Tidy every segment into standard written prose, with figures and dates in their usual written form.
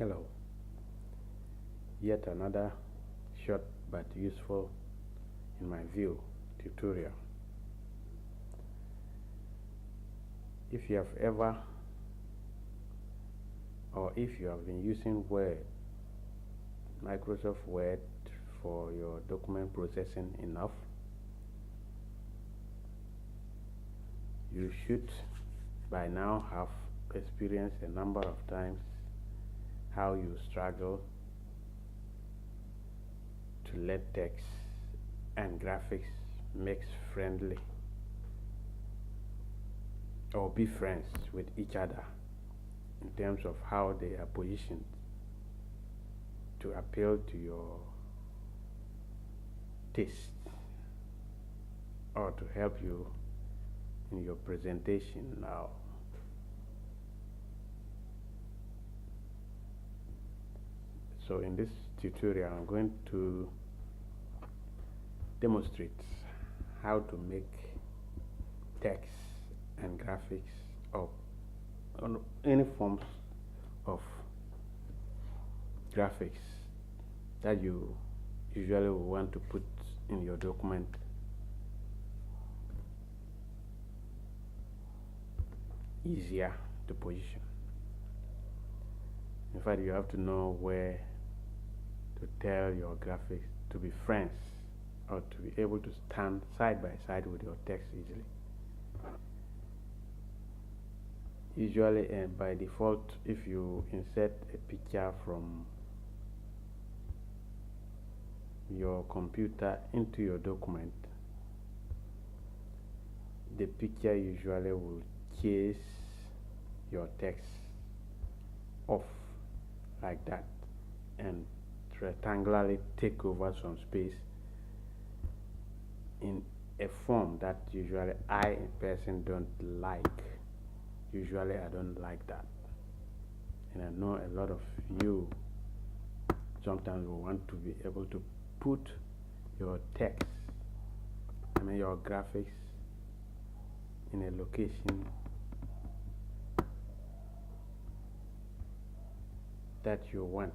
Hello, yet another short but useful, in my view, tutorial. If you have ever or if you have been using Microsoft Word for your document processing enough, you should by now have experienced a number of times how you struggle to let text and graphics mix friendly or be friends with each other in terms of how they are positioned to appeal to your taste or to help you in your presentation now. So in this tutorial I'm going to demonstrate how to make text and graphics or any forms of graphics that you usually will want to put in your document easier to position. In fact, you have to know where to tell your graphics to be friends or to be able to stand side by side with your text easily. Usually and by default, if you insert a picture from your computer into your document, the picture usually will chase your text off like that and rectangularly take over some space in a form that usually I in person don't like. Usually I don't like that, and I know a lot of you sometimes will want to be able to put your text, your graphics in a location that you want.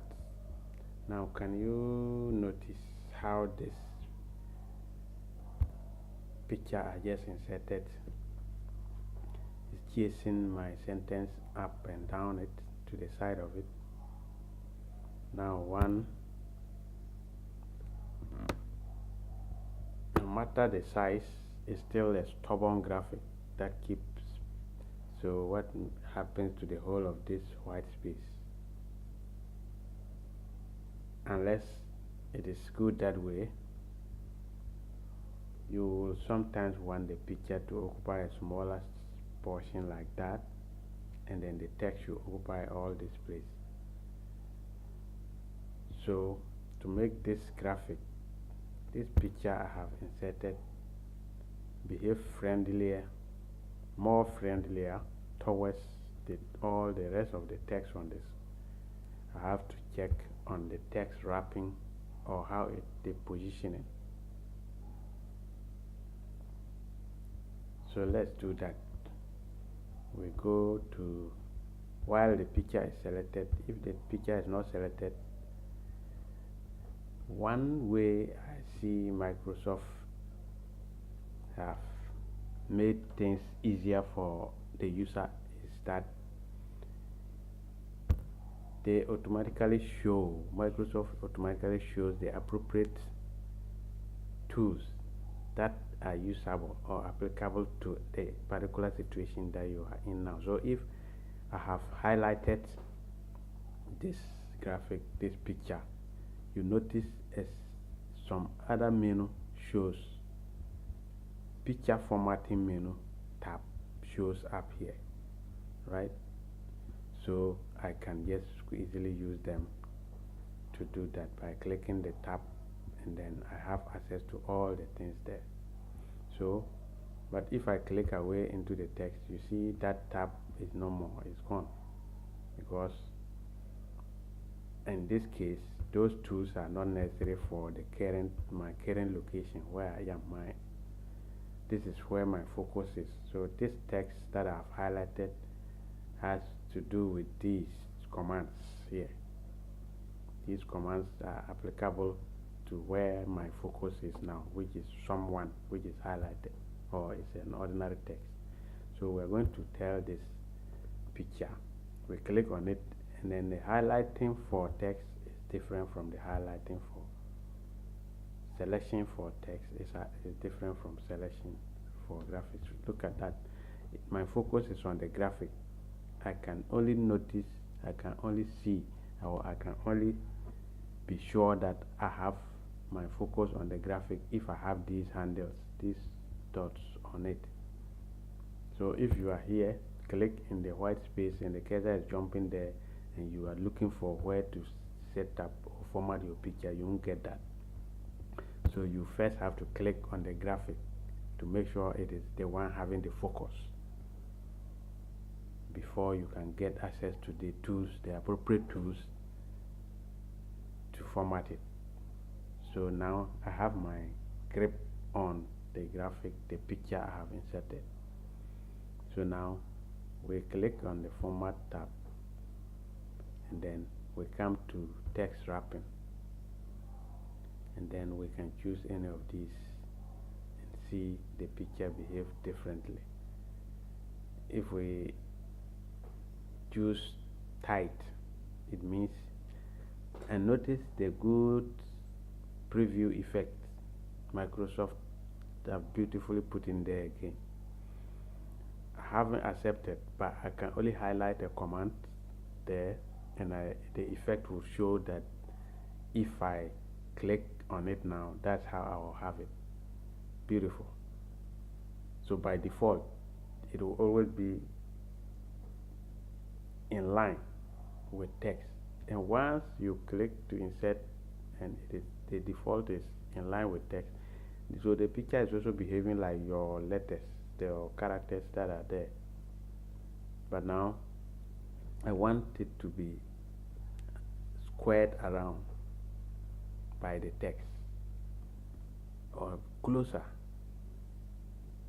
Now can you notice how this picture I just inserted is chasing my sentence up and down it to the side of it? Now no matter the size, is still a stubborn graphic that keeps. So what happens to the whole of this white space? Unless it is good that way, you will sometimes want the picture to occupy a smaller portion like that, and then the text should occupy all this place. So to make this graphic, this picture I have inserted, behave more friendlier towards all the rest of the text on this, I have to check on the text wrapping or how they position it. So let's do that. We go to, while the picture is selected, if the picture is not selected, one way I see Microsoft have made things easier for the user is that Microsoft automatically shows the appropriate tools that are usable or applicable to the particular situation that you are in now. So if I have highlighted this graphic, this picture, you notice as some other menu shows, picture formatting menu tab shows up here, right? So I can just easily use them to do that by clicking the tab, and then I have access to all the things there. So, but if I click away into the text, you see that tab is no more, it's gone, because in this case those tools are not necessary for my current location where I am. This is where my focus is. So this text that I've highlighted has to do with these commands here. these commands are applicable to where my focus is now, which is someone, which is highlighted, or it's an ordinary text. So we're going to tell this picture. We click on it, and then the highlighting for text is different from the highlighting for selection for text is different from selection for graphics. Look at that. My focus is on the graphic. I can only notice, I can only see, or I can only be sure that I have my focus on the graphic if I have these handles, these dots on it. So if you are here, click in the white space and the cursor is jumping there, and you are looking for where to set up or format your picture, you won't get that. So you first have to click on the graphic to make sure it is the one having the focus before you can get access to the tools, the appropriate tools to format it. So now I have my grip on the graphic, the picture I have inserted. So now we click on the format tab, and then we come to text wrapping, and then we can choose any of these and see the picture behave differently. If we choose tight, it means, and notice the good preview effect Microsoft have beautifully put in there again. I haven't accepted, but I can only highlight a command there, and the effect will show that if I click on it now, that's how I will have it. Beautiful. So by default, it will always be in line with text, and once you click to insert, and the default is in line with text, so the picture is also behaving like your letters, the characters that are there. But now I want it to be squared around by the text, or closer,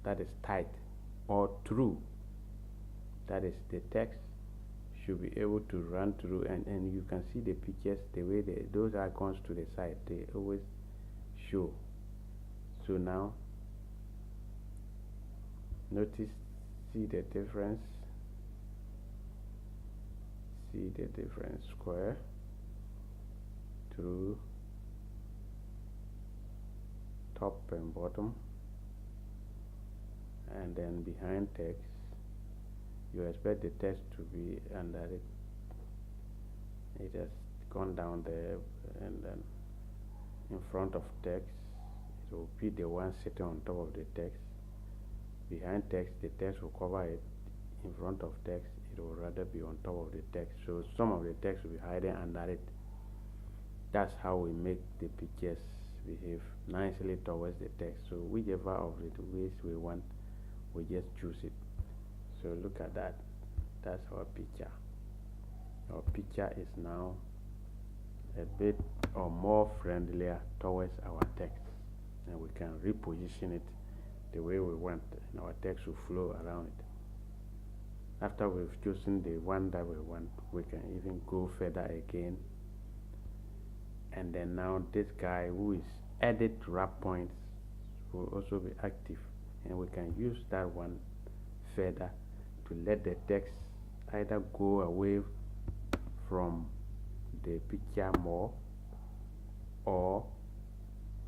that is tight, or through, that is the text should be able to run through, and you can see the pictures the way those icons to the side, they always show. So now notice, see the difference, square, through, top and bottom, and then behind text. You expect the text to be under it. It has gone down there, and then in front of text, it will be the one sitting on top of the text. Behind text, the text will cover it. In front of text, it will rather be on top of the text. So some of the text will be hiding under it. That's how we make the pictures behave nicely towards the text. So whichever of the ways we want, we just choose it. So look at that. That's our picture. Our picture is now a bit or more friendlier towards our text, and we can reposition it the way we want, and our text will flow around it. After we've chosen the one that we want, we can even go further again, and then now this guy who is edit wrap points will also be active, and we can use that one further to let the text either go away from the picture more, or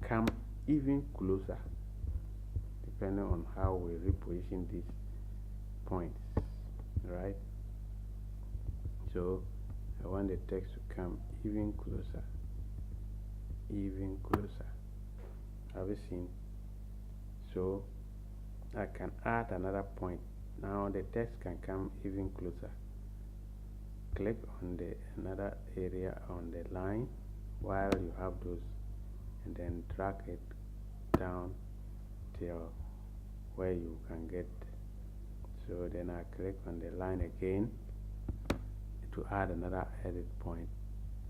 come even closer, depending on how we reposition these points, right? So I want the text to come even closer, have you seen? So I can add another point. Now the text can come even closer. Click on the another area on the line while you have those, and then drag it down till where you can get. So then I click on the line again to add another edit point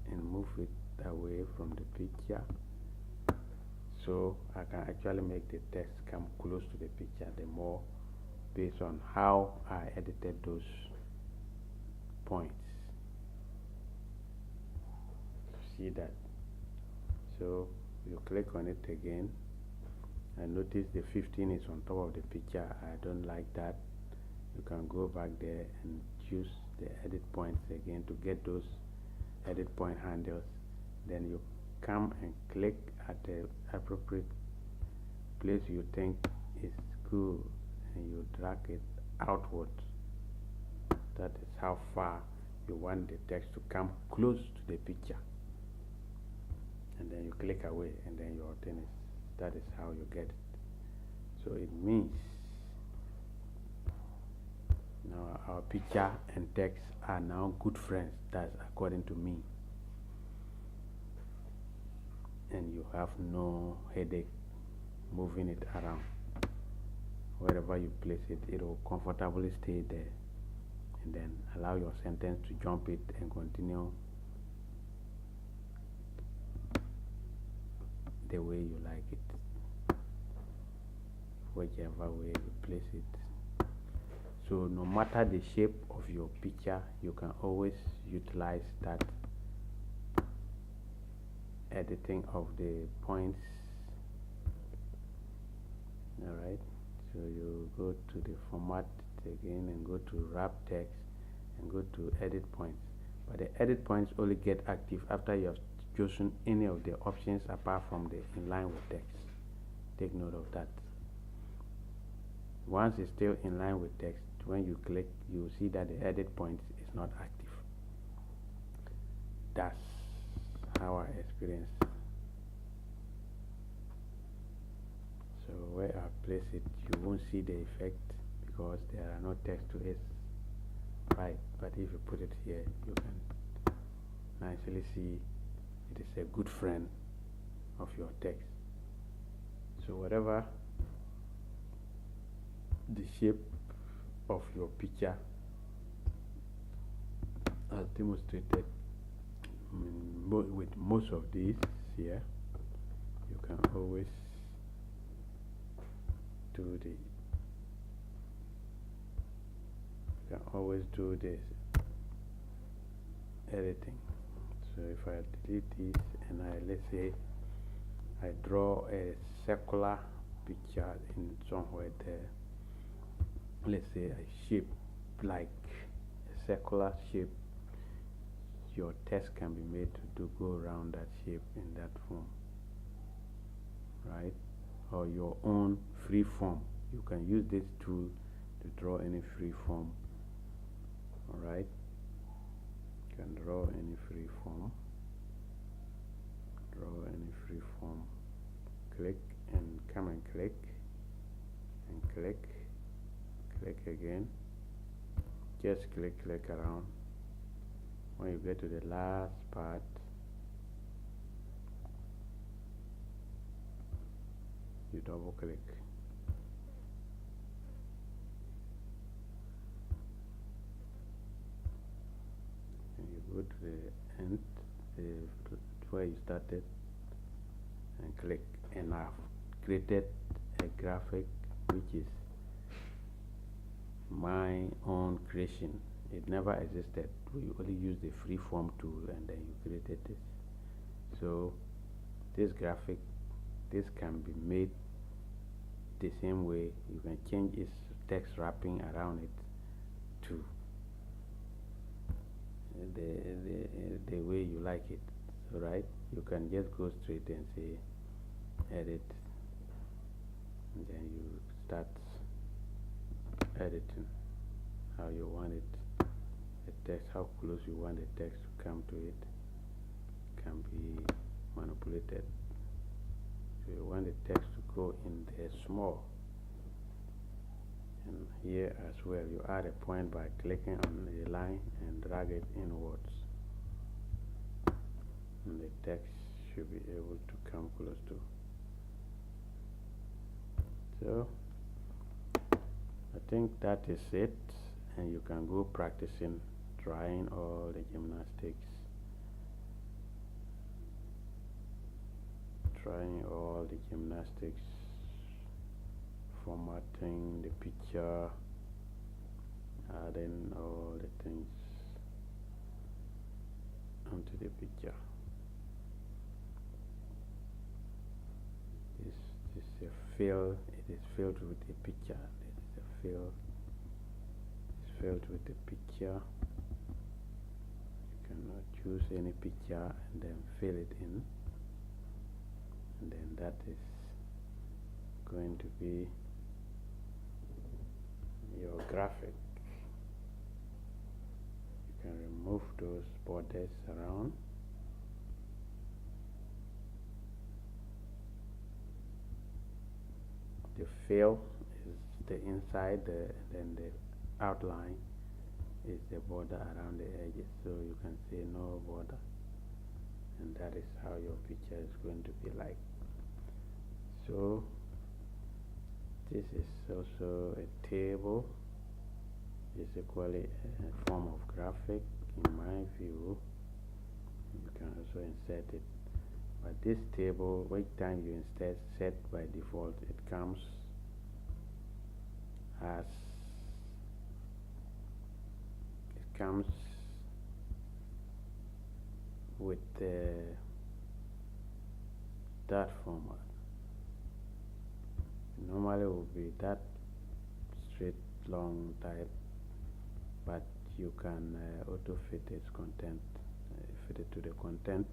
and move it away from the picture, so I can actually make the text come close to the picture the more, based on how I edited those points. see that. So you click on it again and notice the 15 is on top of the picture. I don't like that. You can go back there and choose the edit points again to get those edit point handles. Then you come and click at the appropriate place you think is good and you drag it outwards. That is how far you want the text to come close to the picture. And then you click away and then your thing is, that is how you get it. So it means now our picture and text are now good friends. That's according to me. And you have no headache moving it around. Wherever you place it, it will comfortably stay there. And then allow your sentence to jump it and continue the way you like it, whichever way you place it. So no matter the shape of your picture, you can always utilize that editing of the points. Alright, so you go to the format again and go to wrap text and go to edit points. But the edit points only get active after you have chosen any of the options apart from the inline with text. Take note of that. Once it's still in line with text, when you click, you will see that the edit points is not active. That's our experience. So where I place it, you won't see the effect because there are no text to it. Right, but if you put it here, you can nicely see it is a good friend of your text. So whatever the shape of your picture as demonstrated with most of these here, you can always do this editing. So if I delete this and let's say I draw a circular picture in somewhere there, let's say a shape like a circular shape, your text can be made to go around that shape in that form, right? Or your own free form. You can use this tool to draw any free form. Alright, you can draw any free form. Click and come and click and click again. Just click around. When you get to the last part, you double click. And you go to the end, where you started, and click. And I've created a graphic which is my own creation. It never existed. We only used the freeform tool and then you created this. So this graphic, this can be made the same way. You can change its text wrapping around it to the way you like it. So right, you can just go straight and say edit, and then you start editing how you want it, the text, how close you want the text to come to it can be manipulated. So you want the text to go in there small, and here as well you add a point by clicking on the line and drag it inwards, and the text should be able to come close to. So I think that is it, and you can go practicing, trying all the gymnastics, formatting the picture, adding all the things onto the picture. filled with a picture. This is a fill. It's filled with a picture. You can choose any picture and then fill it in, and then that is going to be your graphic. You can remove those borders around. The fill is the inside, then the outline is the border around the edges, so you can see no border, and that is how your picture is going to be like. So this is also a table. It's equally a form of graphic in my view. You can also insert it, but this table, each time you instead set by default, it comes with that format. Normally it would be that straight long type, but you can auto fit its content, fit it to the content.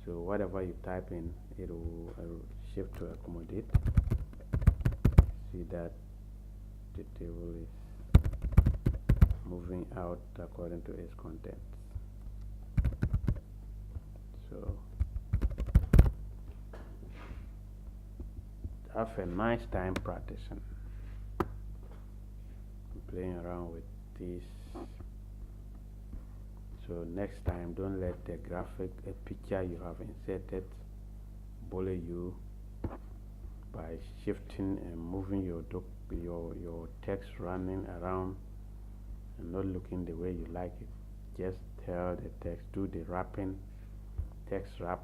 So whatever you type in, it will shift to accommodate. See that the table is moving out according to its content. So have a nice time practicing, playing around with this. So next time, don't let the graphic, a picture you have inserted, bully you by shifting and moving your text running around and not looking the way you like it. Just tell the text, do the wrapping, text wrap,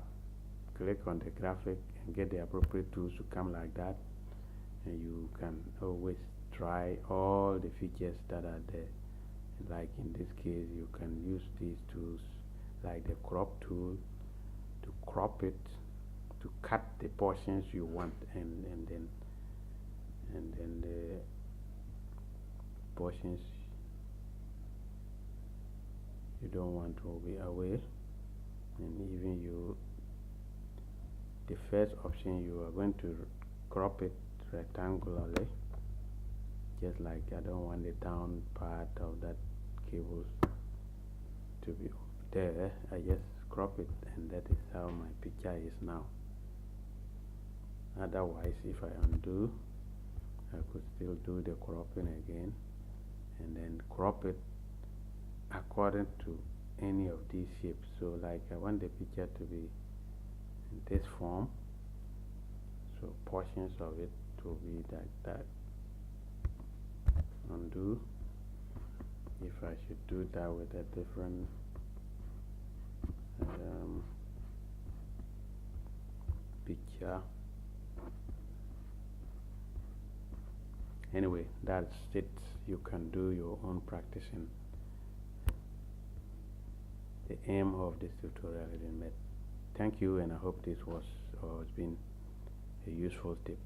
click on the graphic and get the appropriate tools to come like that, and you can always try all the features that are there. Like in this case, you can use these tools like the crop tool to crop it, to cut the portions you want, and then the portions you don't want will be away. And even the first option, you are going to crop it rectangularly, just like I don't want the down part of that cables to be there. I just crop it, and that is how my picture is now. Otherwise, if I undo, I could still do the cropping again and then crop it according to any of these shapes. So like I want the picture to be in this form, so portions of it will be like that. Undo. If I should do that with a different picture. Anyway, that's it. You can do your own practicing. The aim of this tutorial is met. Thank you, and I hope this was or has been a useful tip.